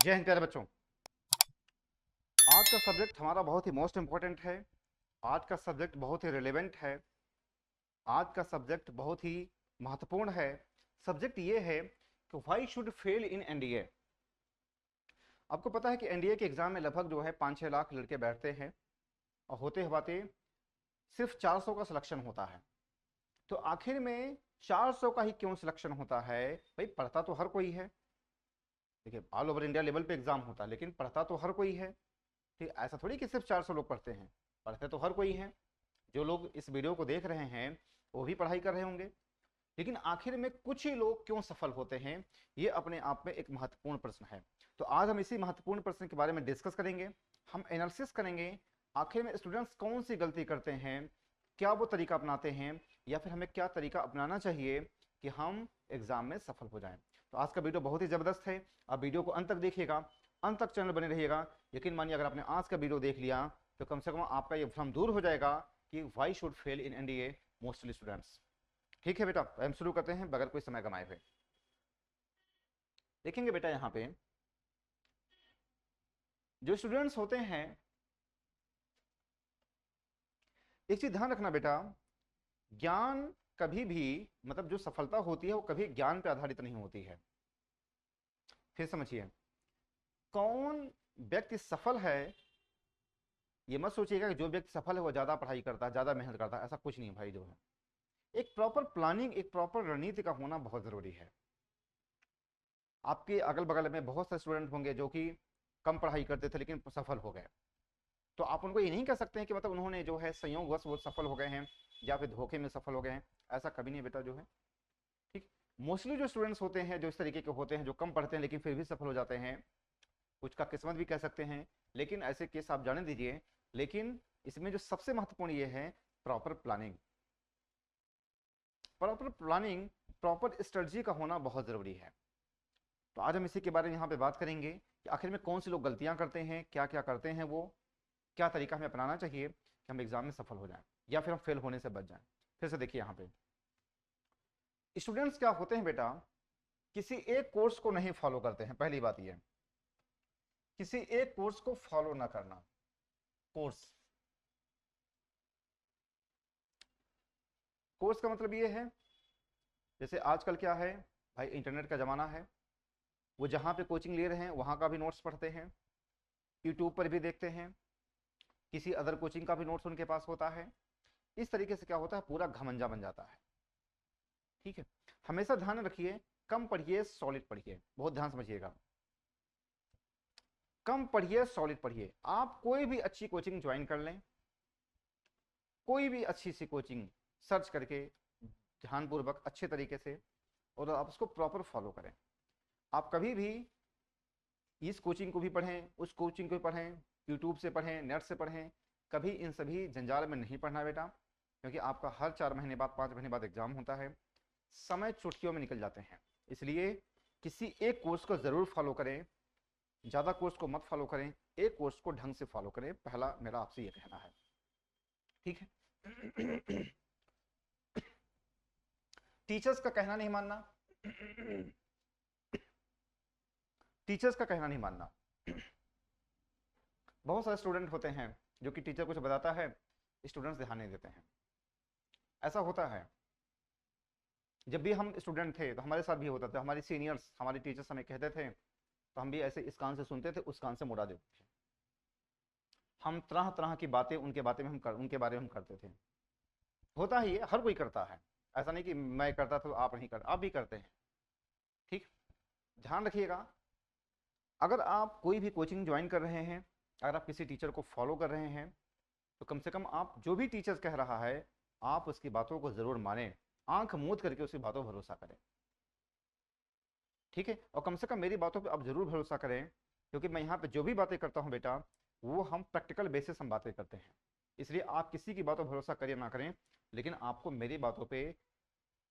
जय हिंद प्यारे बच्चों। आज का सब्जेक्ट हमारा बहुत ही मोस्ट इंपॉर्टेंट है। आज का सब्जेक्ट बहुत ही रिलेवेंट है। आज का सब्जेक्ट बहुत ही महत्वपूर्ण है। सब्जेक्ट ये है कि why should fail in NDA. आपको पता है कि एनडीए के एग्जाम में लगभग जो है 5-6 लाख लड़के बैठते हैं और होते हुए सिर्फ 400 का सिलेक्शन होता है। तो आखिर में 400 का ही क्यों सिलेक्शन होता है? भाई पढ़ता तो हर कोई है। देखिए, ऑल ओवर इंडिया लेवल पे एग्जाम होता है लेकिन पढ़ता तो हर कोई है। ठीक, ऐसा थोड़ी कि सिर्फ 400 लोग पढ़ते हैं, पढ़ते तो हर कोई है। जो लोग इस वीडियो को देख रहे हैं वो भी पढ़ाई कर रहे होंगे, लेकिन आखिर में कुछ ही लोग क्यों सफल होते हैं, ये अपने आप में एक महत्वपूर्ण प्रश्न है। तो आज हम इसी महत्वपूर्ण प्रश्न के बारे में डिस्कस करेंगे। हम एनालिसिस करेंगे आखिर में स्टूडेंट्स कौन सी गलती करते हैं, क्या वो तरीका अपनाते हैं, या फिर हमें क्या तरीका अपनाना चाहिए कि हम एग्जाम में सफल हो जाएं। तो आज का वीडियो बहुत ही जबरदस्त है। आप वीडियो को अंत तक देखिएगा, अंत तक चैनल बने रहिएगा। यकीन मानिए अगर आपने आज का वीडियो देख लिया तो कम से कम आपका ये भ्रम दूर हो जाएगा कि why should fail in NDA mostly students. ठीक है बेटा, हम शुरू करते हैं बगैर कोई समय गंवाए हुए। देखेंगे बेटा, यहाँ पे जो स्टूडेंट्स होते हैं, एक चीज ध्यान रखना बेटा, ज्ञान कभी भी, मतलब जो सफलता होती है वो कभी ज्ञान पे आधारित नहीं होती है। फिर समझिए, कौन व्यक्ति सफल है, ये मत सोचिएगा कि जो व्यक्ति सफल है वो ज्यादा पढ़ाई करता है, ज्यादा मेहनत करता है। ऐसा कुछ नहीं है भाई। जो है एक प्रॉपर प्लानिंग, एक प्रॉपर रणनीति का होना बहुत जरूरी है। आपके अगल बगल में बहुत सारे स्टूडेंट होंगे जो कि कम पढ़ाई करते थे लेकिन सफल हो गए। तो आप उनको ये नहीं कह सकते हैं कि मतलब उन्होंने जो है संयोगवश वो सफल हो गए हैं या फिर धोखे में सफल हो गए हैं। ऐसा कभी नहीं बेटा। जो है ठीक, मोस्टली जो स्टूडेंट्स होते हैं जो इस तरीके के होते हैं, जो कम पढ़ते हैं लेकिन फिर भी सफल हो जाते हैं, कुछ का किस्मत भी कह सकते हैं, लेकिन ऐसे केस आप जाने दीजिए। लेकिन इसमें जो सबसे महत्वपूर्ण ये है proper planning. Proper planning, proper strategy का होना बहुत जरूरी है। तो आज हम इसी के बारे में यहाँ पे बात करेंगे कि आखिर में कौन से लोग गलतियां करते हैं, क्या क्या करते हैं वो, क्या तरीका हमें अपनाना चाहिए कि हम एग्जाम में सफल हो जाएं या फिर हम फेल होने से बच जाएं। फिर से देखिए, यहाँ पे स्टूडेंट्स क्या होते हैं बेटा, किसी एक कोर्स को नहीं फॉलो करते हैं। पहली बात ये, किसी एक कोर्स को फॉलो ना करना। कोर्स, कोर्स का मतलब ये है, जैसे आजकल क्या है भाई, इंटरनेट का जमाना है। वो जहाँ पे कोचिंग ले रहे हैं वहाँ का भी नोट्स पढ़ते हैं, यूट्यूब पर भी देखते हैं, किसी अदर कोचिंग का भी नोट्स उनके पास होता है। इस तरीके से क्या होता है, पूरा घमंजा बन जाता है। ठीक है, हमेशा ध्यान रखिए, कम पढ़िए सॉलिड पढ़िए। बहुत ध्यान समझिएगा, कम पढ़िए सॉलिड पढ़िए। आप कोई भी अच्छी कोचिंग ज्वाइन कर लें, कोई भी अच्छी सी कोचिंग सर्च करके ध्यानपूर्वक अच्छे तरीके से, और आप उसको प्रॉपर फॉलो करें। आप कभी भी इस कोचिंग को भी पढ़ें, उस कोचिंग को भी पढ़ें, यूट्यूब से पढ़ें, नेट से पढ़ें, कभी इन सभी जंजाल में नहीं पढ़ना बेटा। क्योंकि आपका हर 4 महीने बाद, 5 महीने बाद एग्जाम होता है, समय चुटकियों में निकल जाते हैं। इसलिए किसी एक कोर्स को जरूर फॉलो करें, ज्यादा कोर्स को मत फॉलो करें, एक कोर्स को ढंग से फॉलो करें। पहला मेरा आपसे ये कहना है। ठीक है। टीचर्स का कहना नहीं मानना, टीचर्स का कहना नहीं मानना। बहुत सारे स्टूडेंट होते हैं जो कि टीचर कुछ बताता है, स्टूडेंट्स ध्यान नहीं देते हैं। ऐसा होता है, जब भी हम स्टूडेंट थे तो हमारे साथ भी होता था। हमारे सीनियर्स, हमारे टीचर्स हमें कहते थे तो हम भी ऐसे इस कान से सुनते थे, उस कान से मुड़ा देते थे। हम तरह तरह की बातें उनके बारे में हम करते थे। होता ही है, हर कोई करता है। ऐसा नहीं कि मैं करता था तो आप नहीं कर, आप भी करते हैं। ठीक, ध्यान रखिएगा, अगर आप कोई भी कोचिंग ज्वाइन कर रहे हैं, अगर आप किसी टीचर को फॉलो कर रहे हैं, तो कम से कम आप जो भी टीचर कह रहा है आप उसकी बातों को जरूर माने, आंख मूंद करके उसकी बातों पर भरोसा करें। ठीक है, और कम से कम मेरी बातों पे आप जरूर भरोसा करें, क्योंकि मैं यहाँ पे जो भी बातें करता हूँ बेटा, वो हम प्रैक्टिकल बेसिस हम बातें करते हैं। इसलिए आप किसी की बातों पर भरोसा करिए ना करें, लेकिन आपको मेरी बातों पे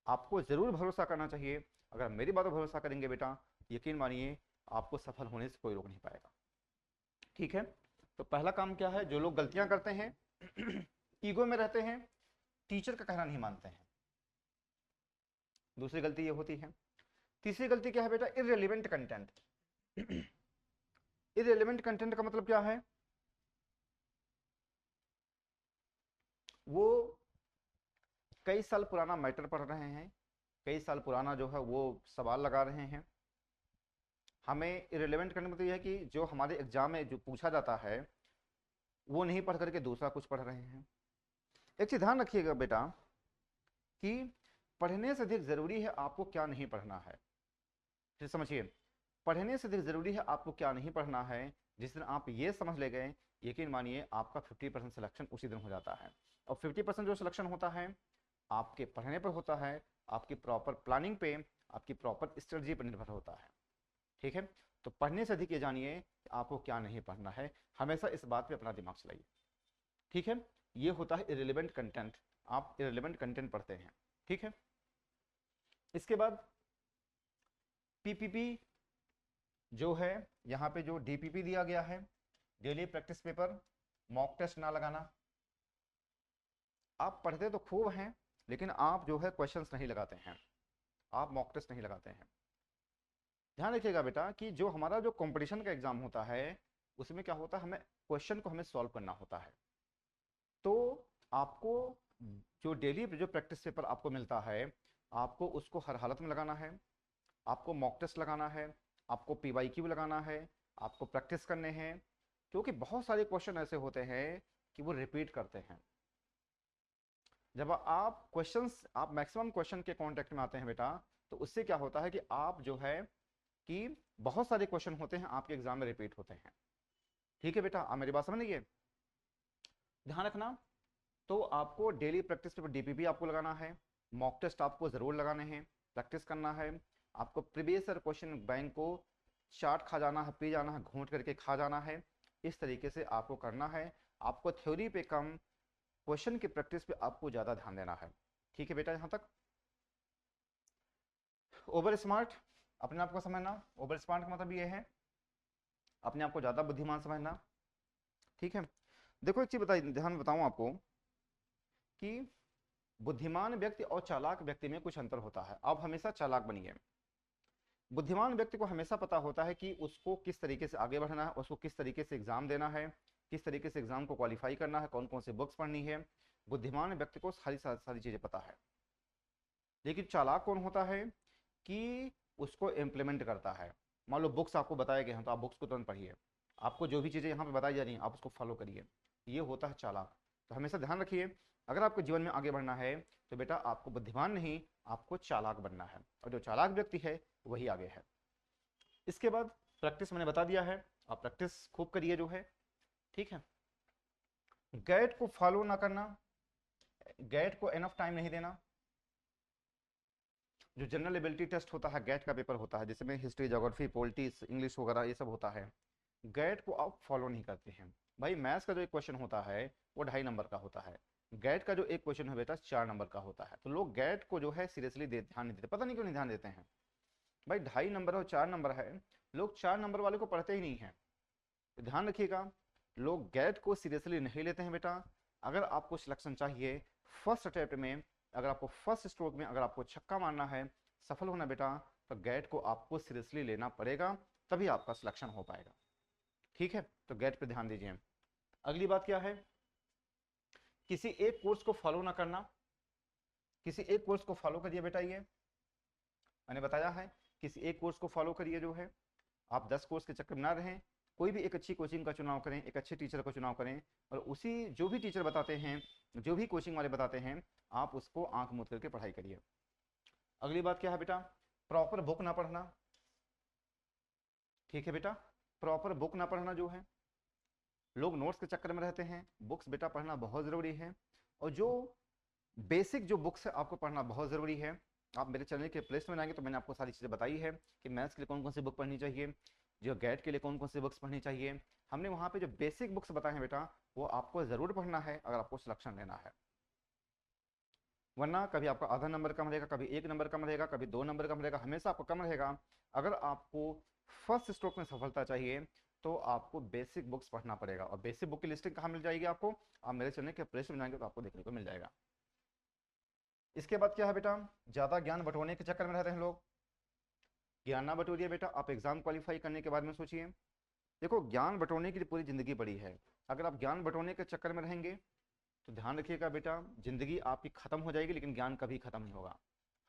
आपको जरूर भरोसा करना चाहिए। अगर मेरी बातों पर भरोसा करेंगे बेटा, यकीन मानिए आपको सफल होने से कोई रोक नहीं पाएगा। ठीक है, तो पहला काम क्या है, जो लोग गलतियां करते हैं, ईगो में रहते हैं, टीचर का कहना नहीं मानते हैं। दूसरी गलती ये होती है। तीसरी गलती क्या है बेटा, इररिलेवेंट कंटेंट। इररिलेवेंट कंटेंट का मतलब क्या है? वो कई साल पुराना मैटर पढ़ रहे हैं, कई साल पुराना जो है वो सवाल लगा रहे हैं। हमें इररिलेवेंट करने का मतलब यह है कि जो हमारे एग्जाम में जो पूछा जाता है वो नहीं पढ़ करके दूसरा कुछ पढ़ रहे हैं। एक चीज ध्यान रखिएगा बेटा कि पढ़ने से अधिक जरूरी है आपको क्या नहीं पढ़ना है। फिर समझिए, पढ़ने से अधिक जरूरी है आपको क्या नहीं पढ़ना है। जिस दिन आप ये समझ ले गए, यकीन मानिए आपका 50% सिलेक्शन उसी दिन हो जाता है। और 50% जो सिलेक्शन होता है आपके पढ़ने पर होता है, आपकी प्रॉपर प्लानिंग पे, आपकी प्रॉपर स्ट्रेटजी पर निर्भर होता है। ठीक है, तो पढ़ने से अधिक ये जानिए कि आपको क्या नहीं पढ़ना है। हमेशा इस बात पे अपना दिमाग चलाइए। ठीक है, ये होता है इररिलेवेंट कंटेंट। आप इररिलेवेंट कंटेंट पढ़ते हैं। ठीक है, इसके बाद पीपीपी जो है, यहाँ पे जो डीपीपी दिया गया है, daily practice paper, mock test ना लगाना। आप पढ़ते तो खूब हैं लेकिन आप जो है क्वेश्चंस नहीं लगाते हैं, आप मॉक टेस्ट नहीं लगाते हैं। ध्यान रखिएगा बेटा कि जो हमारा जो कंपटीशन का एग्जाम होता है उसमें क्या होता है, हमें क्वेश्चन को हमें सॉल्व करना होता है। तो आपको जो डेली जो प्रैक्टिस पेपर आपको मिलता है आपको उसको हर हालत में लगाना है। आपको मॉक टेस्ट लगाना है, आपको पीवाईक्यू लगाना है, आपको प्रैक्टिस करने हैं। क्योंकि बहुत सारे क्वेश्चन ऐसे होते हैं कि वो रिपीट करते हैं। जब आप मैक्सिमम क्वेश्चन के कांटेक्ट में आते हैं बेटा, तो उससे क्या होता है कि आप जो है कि बहुत सारे क्वेश्चन होते हैं आपके एग्जाम में रिपीट होते हैं। ठीक है बेटा, आप मेरी बात समझ लीजिए, ध्यान रखना। तो आपको डेली प्रैक्टिस पे डीपीपी आपको लगाना है, मॉक टेस्ट आपको जरूर लगाने हैं, प्रैक्टिस करना है। आपको प्रीवियस ईयर क्वेश्चन बैंक को चाट खा जाना है, पी जाना है, घूंट करके खा जाना है। इस तरीके से आपको करना है। आपको थ्योरी पे कम, क्वेश्चन की प्रैक्टिस पे आपको ज्यादा ध्यान देना है। ठीक है बेटा, यहां तक। ओवर स्मार्ट, अपने आप को समझना। ओवर स्मार्ट का मतलब ये है अपने आप को ज्यादा बुद्धिमान समझना। ठीक है, देखो एक चीज बताइए, ध्यान बताऊं आपको कि बुद्धिमान व्यक्ति और चालाक व्यक्ति में कुछ अंतर होता है। आप हमेशा चालाक बनिए। बुद्धिमान व्यक्ति को हमेशा पता होता है कि उसको किस तरीके से आगे बढ़ना है, उसको किस तरीके से एग्जाम देना है, किस तरीके से एग्जाम को क्वालिफाई करना है, कौन कौन से बुक्स पढ़नी है। बुद्धिमान व्यक्ति को सारी सारी सारी चीजें पता है। लेकिन चालाक कौन होता है कि उसको इम्प्लीमेंट करता है। मान लो बुक्स आपको बताए गए हैं तो आप बुक्स को तुरंत पढ़िए। आपको जो भी चीज़ें यहाँ पे बताई जा रही हैं आप उसको फॉलो करिए। ये होता है चालाक। तो हमेशा ध्यान रखिए, अगर आपको जीवन में आगे बढ़ना है तो बेटा आपको बुद्धिमान नहीं, आपको चालाक बनना है। और जो चालाक व्यक्ति है वही आगे है। इसके बाद प्रैक्टिस मैंने बता दिया है, आप प्रैक्टिस खूब करिए जो है। ठीक है, गैट को फॉलो ना करना, गैट को एनफ टाइम नहीं देना। जो जनरल एबिलिटी टेस्ट होता है, गैट का पेपर होता है जिसमें हिस्ट्री, ज्योग्राफी, पॉलिटिक्स, इंग्लिश वगैरह ये सब होता है, गैट को आप फॉलो नहीं करते हैं। भाई मैथ्स का जो एक क्वेश्चन होता है वो 2.5 नंबर का होता है, गैट का जो एक क्वेश्चन है बेटा 4 नंबर का होता है। तो लोग गैट को जो है सीरियसली ध्यान नहीं देते, पता नहीं क्यों नहीं ध्यान देते हैं। भाई 2.5 नंबर और 4 नंबर है, लोग 4 नंबर वाले को पढ़ते ही नहीं है। तो ध्यान रखिएगा, लोग गैट को सीरियसली नहीं लेते हैं बेटा। अगर आपको सिलेक्शन चाहिए फर्स्ट अटेम्प्ट में, अगर आपको फर्स्ट स्ट्रोक में अगर आपको छक्का मारना है, सफल होना बेटा, तो गैट को आपको सीरियसली लेना पड़ेगा, तभी आपका सिलेक्शन हो पाएगा। ठीक है, तो गैट पे ध्यान दीजिए। अगली बात क्या है, किसी एक कोर्स को फॉलो ना करना। किसी एक कोर्स को फॉलो करिए बेटा, ये मैंने बताया है, किसी एक कोर्स को फॉलो करिए जो है। आप 10 कोर्स के चक्कर में ना रहें, कोई भी एक अच्छी कोचिंग का चुनाव करें, एक अच्छे टीचर का चुनाव करें, और उसी जो भी टीचर बताते हैं, जो भी कोचिंग वाले बताते हैं, आप उसको आंख मूंद करके पढ़ाई करिए। अगली बात क्या है बेटा, प्रॉपर बुक ना पढ़ना। ठीक है बेटा, प्रॉपर बुक ना पढ़ना जो है, लोग नोट्स के चक्कर में रहते हैं, बुक्स बेटा पढ़ना बहुत ज़रूरी है। और जो बेसिक जो बुक्स है आपको पढ़ना बहुत ज़रूरी है। आप मेरे चैनल के प्लेलिस्ट में आएंगे तो मैंने आपको सारी चीज़ें बताई है कि मैथ्स के लिए कौन कौन सी बुक पढ़नी चाहिए, जो गैट के लिए कौन कौन सी बुक्स पढ़नी चाहिए। हमने वहाँ पे जो बेसिक बुक्स बताए हैं बेटा वो आपको ज़रूर पढ़ना है अगर आपको सिलेक्शन लेना है। वरना कभी आपका आधा नंबर कम रहेगा, कभी 1 नंबर कम रहेगा, कभी 2 नंबर कम रहेगा, हमेशा आपको कम रहेगा। अगर आपको फर्स्ट स्ट्रोक में सफलता चाहिए तो आपको बेसिक बुक्स पढ़ना पड़ेगा। और बेसिक बुक की लिस्टिंग कहाँ मिल जाएगी आपको, आप मेरे चैनल के प्लेलिस्ट में जाएंगे तो आपको देखने को मिल जाएगा। इसके बाद क्या है बेटा, ज़्यादा ज्ञान बटोरने के चक्कर में रहते हैं लोग। ज्ञान ना बटोरिए बेटा, आप एग्जाम क्वालिफाई करने के बाद में सोचिए। देखो, ज्ञान बटोरने की लिए पूरी जिंदगी पड़ी है। अगर आप ज्ञान बटोरने के चक्कर में रहेंगे तो ध्यान रखिएगा बेटा, जिंदगी आपकी खत्म हो जाएगी, लेकिन ज्ञान कभी खत्म नहीं होगा।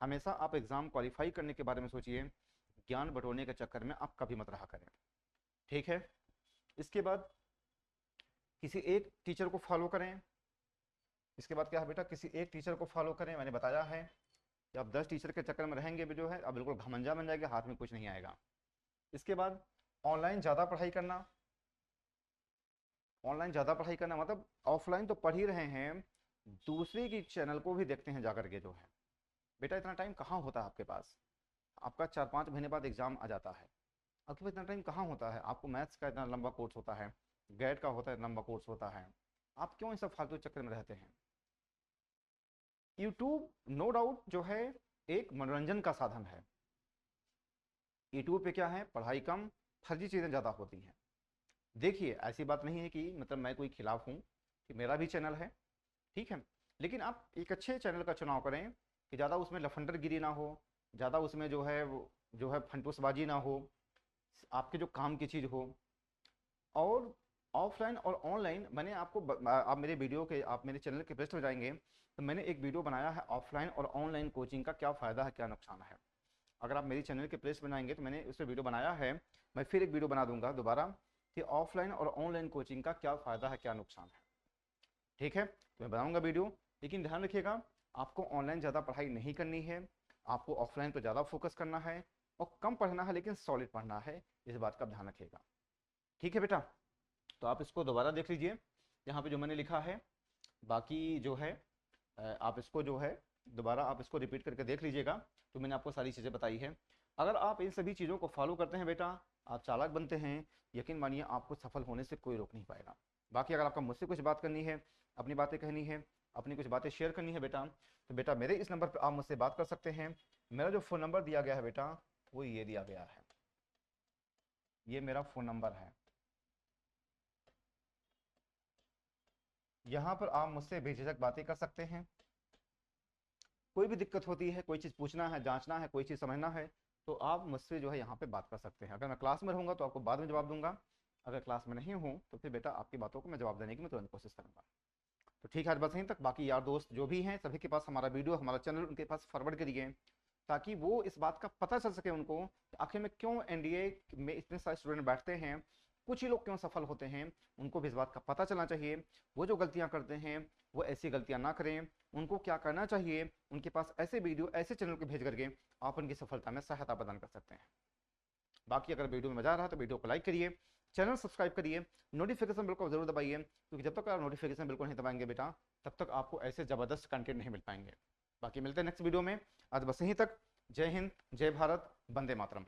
हमेशा आप एग्जाम क्वालिफाई करने के बारे में सोचिए, ज्ञान बटोरने के चक्कर में आप कभी मत रहा करें। ठीक है। इसके बाद किसी एक टीचर को फॉलो करें। इसके बाद क्या है बेटा, किसी एक टीचर को फॉलो करें। मैंने बताया है कि आप 10 टीचर के चक्कर में रहेंगे भी जो है आप बिल्कुल घमंजा बन जाएगा, हाथ में कुछ नहीं आएगा। इसके बाद ऑनलाइन ज़्यादा पढ़ाई करना। ऑनलाइन ज़्यादा पढ़ाई करना मतलब ऑफलाइन तो पढ़ ही रहे हैं, दूसरे की चैनल को भी देखते हैं जाकर के जो है। बेटा इतना टाइम कहाँ होता है आपके पास? आपका 4-5 महीने बाद एग्जाम आ जाता है, आपके पास इतना टाइम कहाँ होता है? आपको मैथ्स का इतना लंबा कोर्स होता है, गैट का होता है लंबा कोर्स होता है, आप क्यों इन सब फालतू चक्कर में रहते हैं? यूट्यूब नो डाउट जो है एक मनोरंजन का साधन है। यूट्यूब पे क्या है, पढ़ाई कम, फर्जी चीज़ें ज़्यादा होती हैं। देखिए ऐसी बात नहीं है कि मतलब मैं कोई खिलाफ हूँ, कि मेरा भी चैनल है, ठीक है, लेकिन आप एक अच्छे चैनल का चुनाव करें कि ज़्यादा उसमें लफंडरगिरी ना हो, ज़्यादा उसमें जो है वो जो है फंटूसबाजी ना हो, आपके जो काम की चीज़ हो। और ऑफलाइन और ऑनलाइन मैंने आपको आप मेरे वीडियो के, आप मेरे चैनल के पृष्ठ में जाएंगे तो मैंने एक वीडियो बनाया है ऑफलाइन और ऑनलाइन कोचिंग का क्या फ़ायदा है क्या नुकसान है। अगर आप मेरी चैनल के पृष्ठ में जाएंगे तो मैंने उस पर वीडियो बनाया है, मैं फिर एक वीडियो बना दूंगा दोबारा कि ऑफलाइन और ऑनलाइन कोचिंग का क्या फ़ायदा है क्या नुकसान है। ठीक है, तो मैं बनाऊंगा वीडियो, लेकिन ध्यान रखिएगा आपको ऑनलाइन ज़्यादा पढ़ाई नहीं करनी है, आपको ऑफलाइन पर ज़्यादा फोकस करना है और कम पढ़ना है लेकिन सॉलिड पढ़ना है, इस बात का ध्यान रखिएगा। ठीक है बेटा, तो आप इसको दोबारा देख लीजिए यहाँ पे जो मैंने लिखा है, बाकी जो है आप इसको जो है दोबारा आप इसको रिपीट करके देख लीजिएगा। तो मैंने आपको सारी चीज़ें बताई हैं, अगर आप इन सभी चीज़ों को फॉलो करते हैं बेटा, आप चालाक बनते हैं, यकीन मानिए आपको सफल होने से कोई रोक नहीं पाएगा। बाकी अगर आपका मुझसे कुछ बात करनी है, अपनी बातें कहनी है, अपनी कुछ बातें शेयर करनी है बेटा, तो बेटा मेरे इस नंबर पर आप मुझसे बात कर सकते हैं। मेरा जो फ़ोन नंबर दिया गया है बेटा वो ये दिया गया है, ये मेरा फ़ोन नंबर है। यहाँ पर आप मुझसे बेझिझक बातें कर सकते हैं। कोई भी दिक्कत होती है, कोई चीज़ पूछना है, जांचना है, कोई चीज़ समझना है, तो आप मुझसे जो है यहाँ पे बात कर सकते हैं। अगर मैं क्लास में रहूँगा तो आपको बाद में जवाब दूंगा, अगर क्लास में नहीं हूँ तो फिर बेटा आपकी बातों को मैं जवाब देने की मैं तुरंत कोशिश करूँगा। तो ठीक है, आज बस यहीं तक। बाकी यार दोस्त जो भी हैं सभी के पास हमारा वीडियो, हमारा चैनल उनके पास फॉरवर्ड करिए, ताकि वो इस बात का पता चल सके उनको कि आखिर में क्यों एनडीए में इतने सारे स्टूडेंट बैठते हैं, कुछ ही लोग क्यों सफल होते हैं, उनको भी इस बात का पता चलना चाहिए। वो जो गलतियां करते हैं वो ऐसी गलतियां ना करें, उनको क्या करना चाहिए, उनके पास ऐसे वीडियो ऐसे चैनल को भेज करके आप उनकी सफलता में सहायता प्रदान कर सकते हैं। बाकी अगर वीडियो में मजा आ रहा है तो वीडियो को लाइक करिए, चैनल सब्सक्राइब करिए, नोटिफिकेशन बिल को जरूर दबाइए, क्योंकि जब तक आप नोटिफिकेशन बिल को नहीं दबाएंगे बेटा तब तक आपको ऐसे ज़बरदस्त कंटेंट नहीं मिल पाएंगे। बाकी मिलते हैं नेक्स्ट वीडियो में, आज बस यहीं तक। जय हिंद, जय भारत, वंदे मातरम।